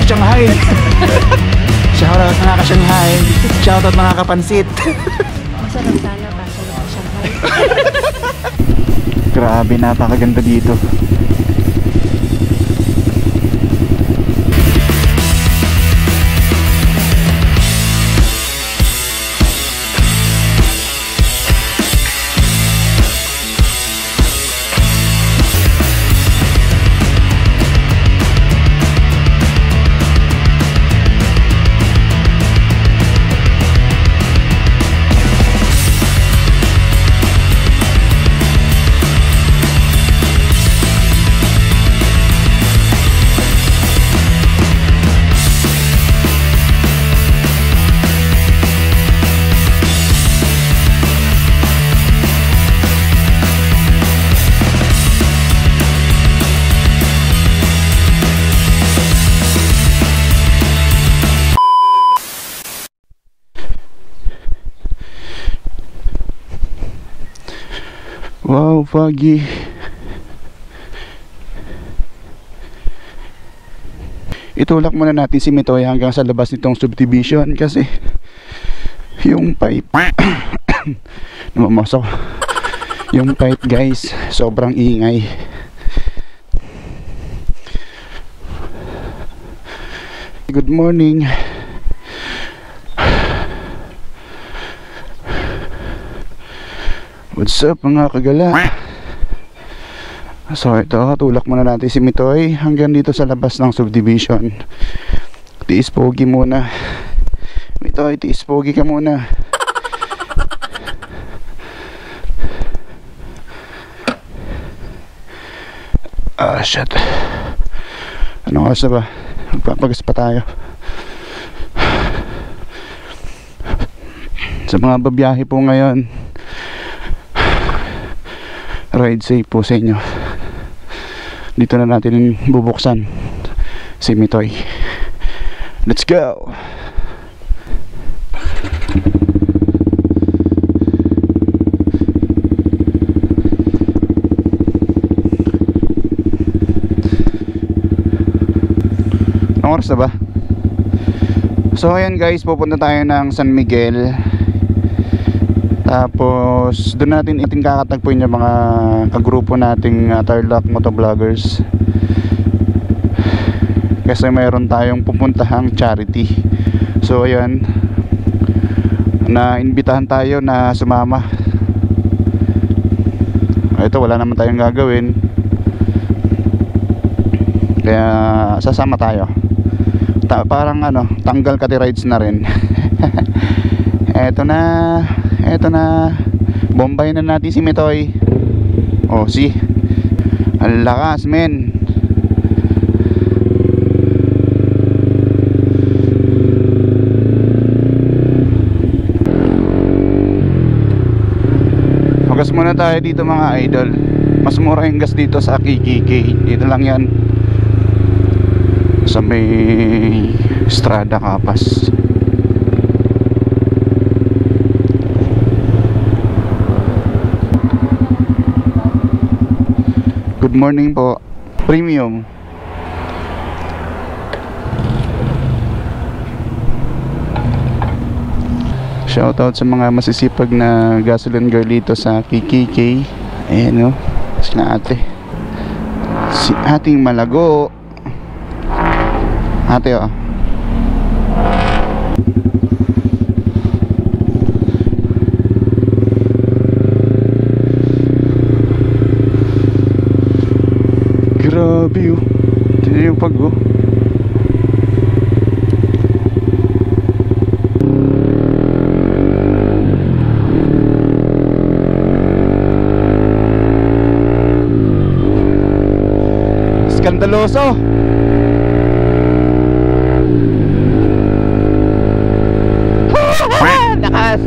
ka-Shanghai. Shoutout mga ka-Shanghai. Shoutout mga kapansit. Masarap sana kaso na Shanghai. Grabe, napakaganda dito. Wow, foggy. Itulak muna natin si Mitoy hanggang sa labas nitong subdivision kasi yung pipe namamasok. Yung pipe guys, sobrang ingay. Good morning. What's up mga kagala? So ito, tulak muna natin si Mitoy hanggang dito sa labas ng subdivision. Tiis pogi muna. Mitoy, tiis pogi ka muna. Ah, shit. Anong oras na ba? Magpapagas pa tayo. Sa mga babiyahe po ngayon, ride safe po sa inyo. Dito na natin bubuksan si Mitoy. Let's go! Anong oras na ba? So ayan guys, pupunta tayo ng San Miguel. Tapos doon natin kakatagpuin yung mga kagrupo nating Tarlac motovloggers. Kasi mayroon tayong pupuntahang charity. So ayan, na-imbitahan tayo na sumama. Ito, wala naman tayong gagawin, kaya sasama tayo. Parang ano, tanggal kati rides na rin. Eto na, bombay na natin si Mitoy. Oh, see, ang lakas men. Magas muna tayo dito mga idol. Mas mura yung gas dito sa KKK. Dito lang yan sa may Estrada Capas. Good morning po. Premium. Shoutout sa mga masisipag na gasoline girl dito sa KKK. Ayan o, sina ate. Si ating Malago. Ate o. Grabe yun. Tignan yung pag-go. Skandaloso. Lakas.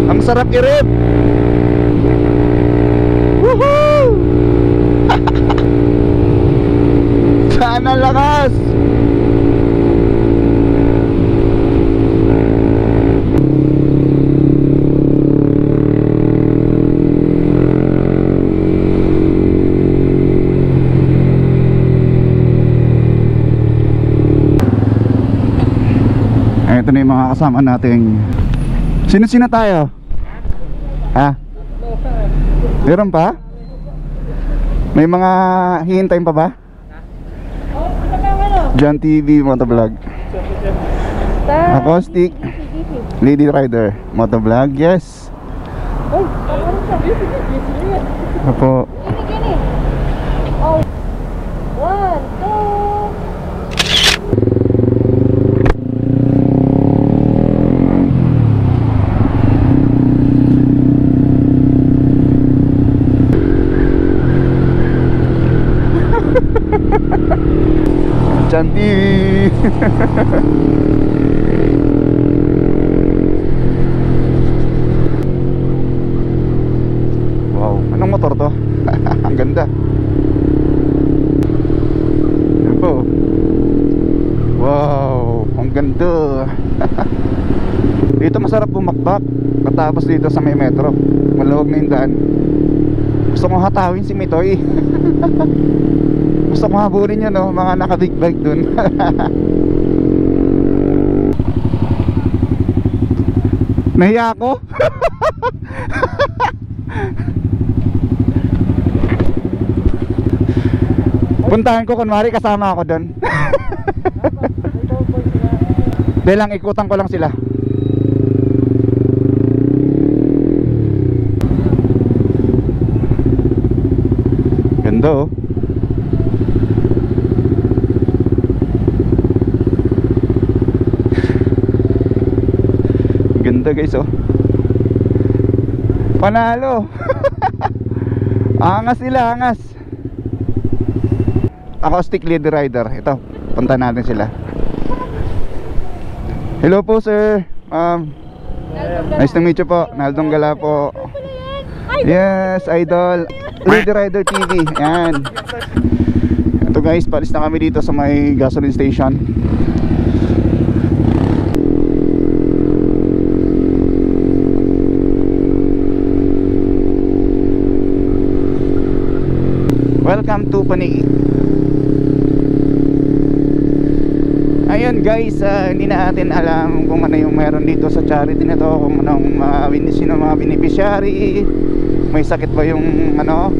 Ang sarap i-rev. Woohoo! na yung mga kasama nating. Sino-sino tayo? Ha? Meron pa? May mga hihintayin pa ba? John TV Motovlog, Acoustic Lady Rider Motovlog. Yes. Apo. Oh. 1, 2. John TV. Wow, anong motor to? Ang ganda. Yan po. Wow, ang ganda. Dito masarap bumakbak. Matapos dito sa may metro, maluwag na yung daan. Gusto kong hatawin si Mitoy. Gusto kong habulin yun, no? Mga naka big bike dun. Nahiya ako. Puntahan ko kunwari kasama ako dun. Belang ikutan ko lang sila. Ganda oh. Ganda guys oh. Panalo. Angas sila, angas. Acoustic Lady Rider. Ito, punta natin sila. Hello po sir. Nice to meet you po. Naldong Gala po. Yes, idol. Lady Rider TV. Yan. Ito guys, palis na kami dito sa may gasoline station. Welcome to Panigi. Ayun guys, hindi natin alam kung ano yung meron dito sa charity na to, kung anong sino mga beneficiary, may sakit ba yung ano.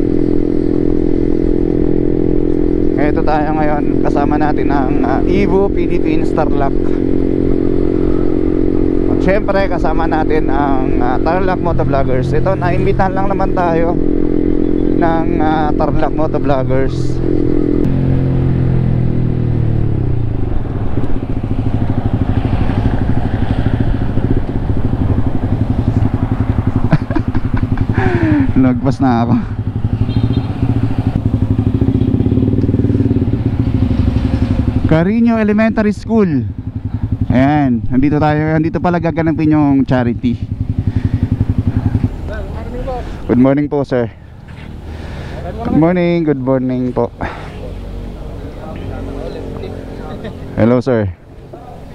Ito tayo ngayon, kasama natin ang Evo Philippines Tarlac. At syempre kasama natin ang Tarlac Motovloggers. Ito, naimbitahan lang naman tayo ng Tarlac Motovloggers. Lagpas na ako. Carino Elementary School. Ayan, nandito tayo. Nandito pala gaganapin yung charity. Good morning po sir. Good morning po. Hello sir.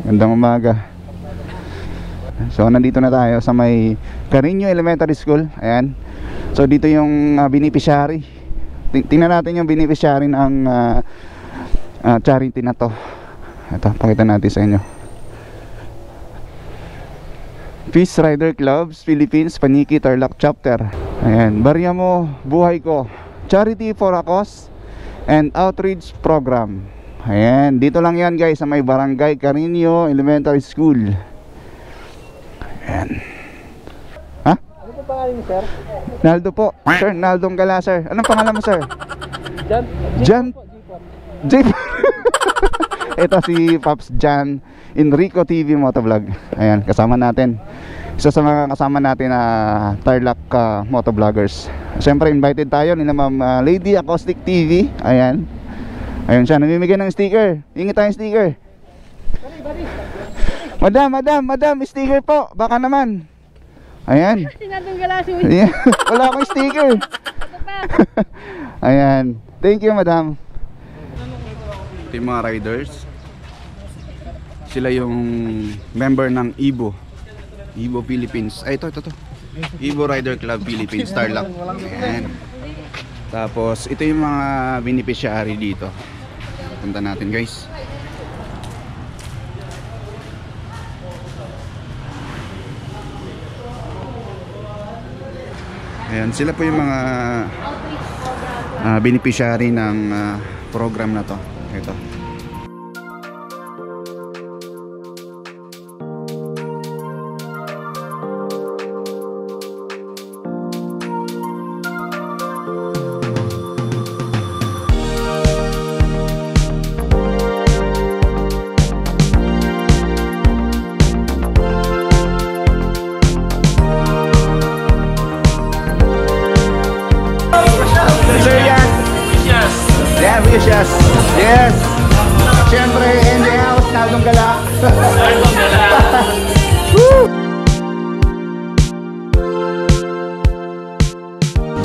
Gandang umaga. So nandito na tayo sa may Carino Elementary School. Ayan. So dito yung beneficiary. Tingnan natin yung beneficiary ng charity na to. Ito, pakita natin sa inyo. Peace Rider Clubs Philippines Paniki Tarlac Chapter. Ayan, Barya Mo Buhay Ko, Charity for a Cause and Outreach Program. Ayan, dito lang yan guys sa may Barangay Carino Elementary School. Ayan. Ha? Ano po pangalan mo sir? Naldo po. Sir, Naldong Gala sir. Anong pangalan mo sir? Jan. J. Ito si Pops Jan Enrico TV Motovlog. Ayan, kasama natin. Isa sa mga kasama natin na Tarlac Motovloggers. Siyempre invited tayo ni Ma'am Lady Acoustic TV. Ayan. Ayun siya, namimigay ng sticker. Hingi tayong sticker. Madam, sticker po. Baka naman. Ayan. Ayan. Wala akong sticker. Ayan. Thank you madam. Ito yung mga riders. Sila yung member ng Evo Philippines. Ay ito Evo Rider Club Philippines Tarlac. Ayan. Tapos ito yung mga beneficiary dito. Punta natin guys. Ayan, sila po yung mga beneficiary ng program na to. Ito. Yeah, wishes. Yes. Siyempre, in the house, Naldong Gala. Naldong Gala. Woo!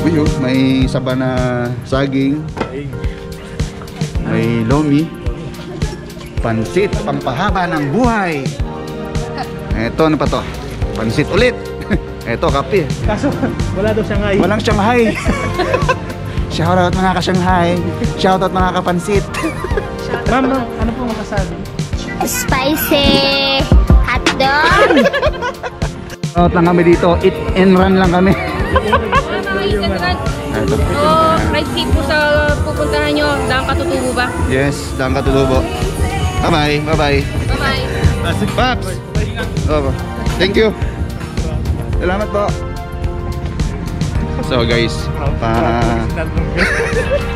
Uy, may saba na saging. May lomi. Pansit, pampahaba ng buhay. Eto, ano pa to? Pansit ulit. Eto, kape. Kaso, wala daw Shanghai. Walang Shanghai. Shoutout mga ka-Shanghai. Shoutout mga kapansit. Ma'am, ano po masasabi? Spicy hotdog. Shoutout lang kami dito. Eat and run lang kami. Eto. Right seat po sa pupuntahan nyo. Daang Katutubo ba? Yes, Daang Katutubo. Bye-bye. Bye-bye. Bye-bye. Paps. Oh, thank you. Salamat po. So guys,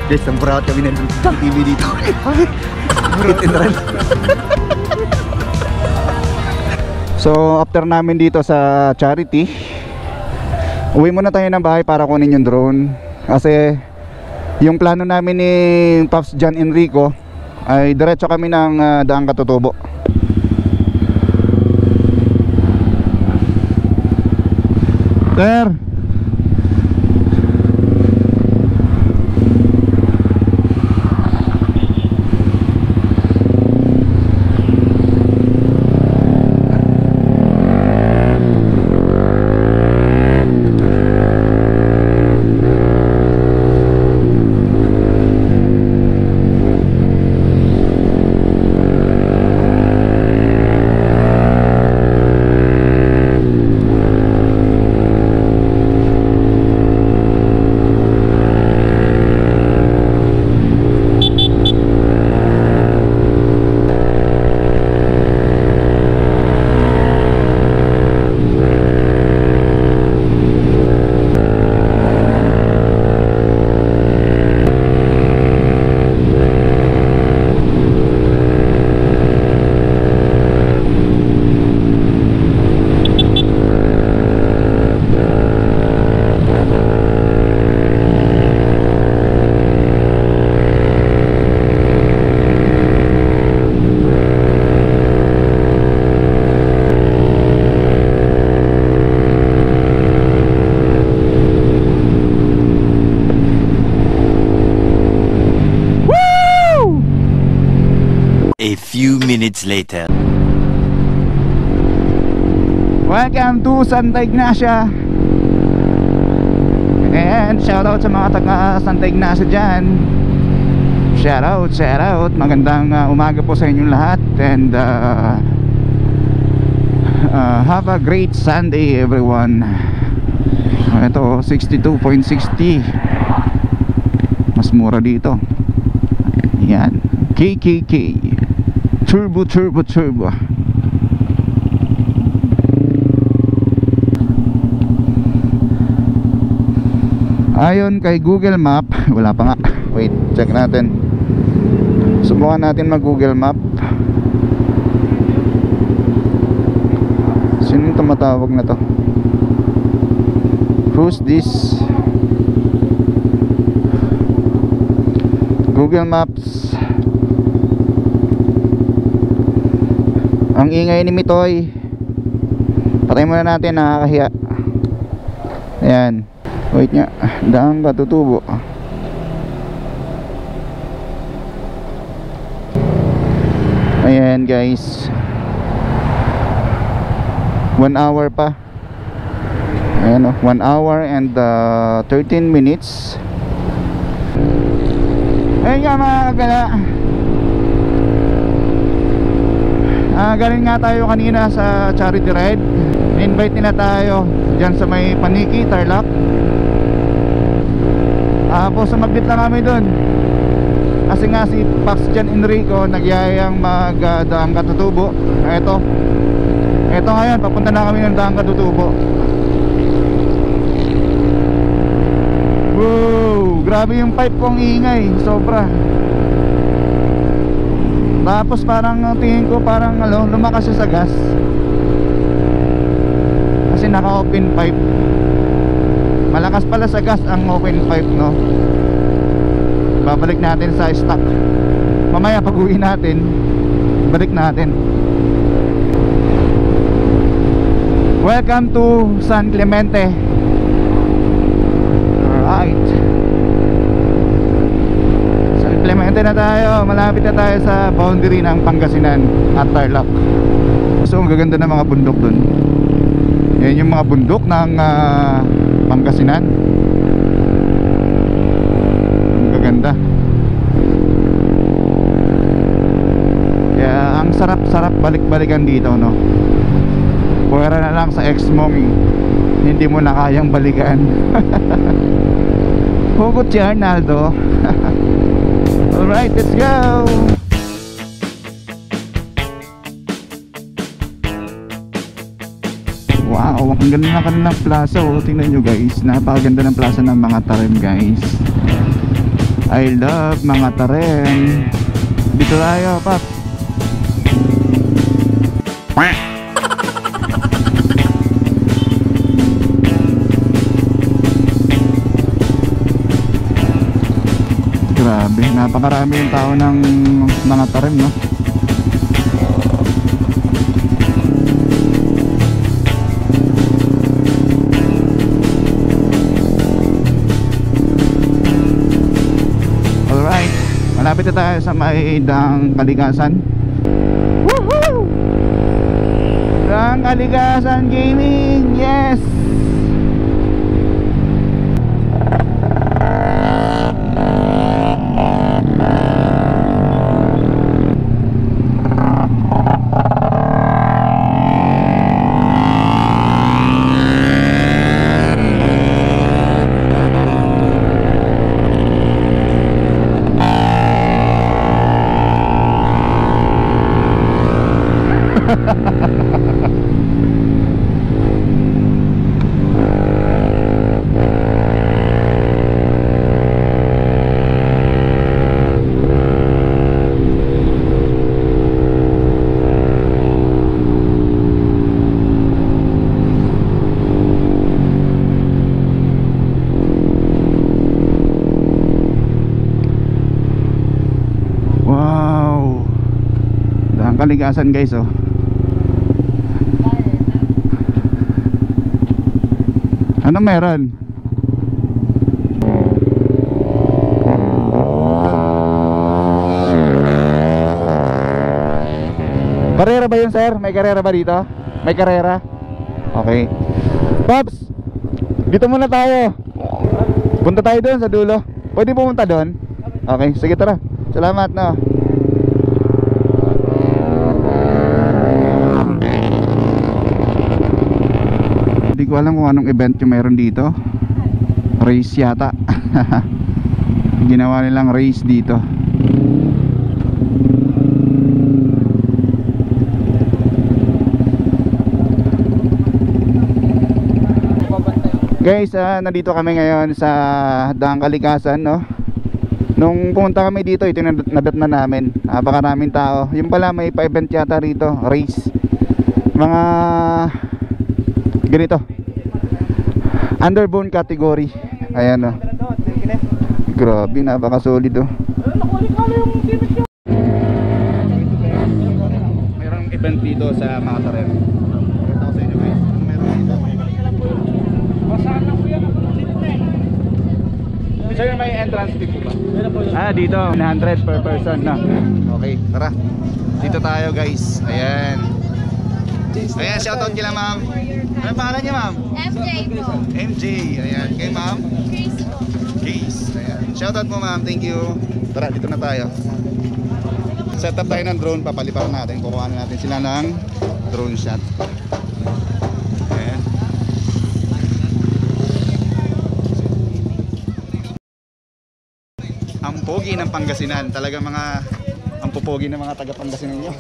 guys, ang proud kami ng TV dito. Eat and run. So after namin dito sa charity, uwi muna tayo ng bahay para kunin yung drone. Kasi yung plano namin ni Pops John Enrico ay diretso kami ng Daang Katutubo. Sir, A few minutes later. welcome to Santa Ignacia. And shoutout sa mga taga Santa Ignacia dyan. Shoutout. Magandang umaga po sa inyong lahat. And have a great Sunday everyone. Ito 62.60. Mas mura dito. Yan, KKK Turbo. Ayon kay Google Map, wala pa nga. Wait, check natin. Subukan natin mag Google Map. Sinong tumatawag na to? Who's this? Google Maps. Ang ingay ni Mitoy. Patay muna natin, nakakahiya. Ayan. Wait nga, Daang Katutubo. Ayan guys, 1 hour pa. Ayan o, 1 hour and 13 minutes. Ayan nga mga kagala, galing nga tayo kanina sa charity ride. Invite nila tayo dyan sa may Paniki, Tarlac. Tapos sumabit lang kami dun. Kasi nga si Pax Jan Enrico nagyayang mag-Daang Katutubo. Eto ngayon, papunta na kami ng Daang Katutubo. Wow, grabe yung pipe kong ingay, sobra. Tapos parang tingin ko parang lumakas siya sa gas. Kasi naka-open pipe. Malakas pala sa gas ang open pipe, no? Babalik natin sa stock. Mamaya pag uwi natin, balik natin. Welcome to San Clemente. Alright, San Clemente na tayo. Malapit na tayo sa boundary ng Pangasinan at Tarlac. So ang gaganda ng mga bundok dun. Yan yung mga bundok ng Pangasinan. Ang gaganda. Kaya ang sarap-sarap balik-balikan dito, no? Pwera na lang sa ex mong hindi mo na kayang balikan. Hugot si Arnaldo. Alright, let's go. Wow, ang ganda na kanilang plaza, oh. Tingnan nyo guys, napakaganda ng plaza ng mga Tarem guys. I love mga Tarem. Dito tayo, Pap. Grabe, napakarami yung tao ng mga Tarem, no? Alright, malapit na tayo sa may Daang Kalikasan. Woohoo! Daang Kalikasan Gaming, yes! Wow, Daang Kalikasan guys, oh. Ano meron? Karera ba yun, sir? May karera ba dito? May karera? Okay. Pops, dito muna tayo. Punta tayo doon sa dulo. Pwede pumunta doon? Okay, sige, tara. Salamat, no. Hindi ko alam kung anong event yung meron dito. Race yata. Ginawa nilang race dito. Guys, nandito kami ngayon sa Daang Kalikasan, no? Nung pumunta kami dito, ito yung nadat na namin. Napakaraming tao. Yung pala may pa-event yata rito, race. Mga ganito, underbone category. Ayan, no? Grabe, napaka-solid, oh. Mayroong event dito sa mga Tarem. Pakita ko sa inyo, guys. Ano meron dito? Sir, may entrance fee po ba? Dito, 100 per person, no? Okay, tara. Dito tayo, guys. Ayan. Ayan, shoutout kila ma'am. Ano pangalan niya, ma'am? MJ po. MJ. Ayan, kay ma'am? Grace po. Grace. Ayan. Shoutout mo, ma'am. Thank you. Tara, dito na tayo. Set up tayo ng drone. Papaliparan natin. Kukuha natin sila ng drone shot. Ang pogi ng Pangasinan. Talaga mga ang pupogi ng mga taga Pangasinan nyo.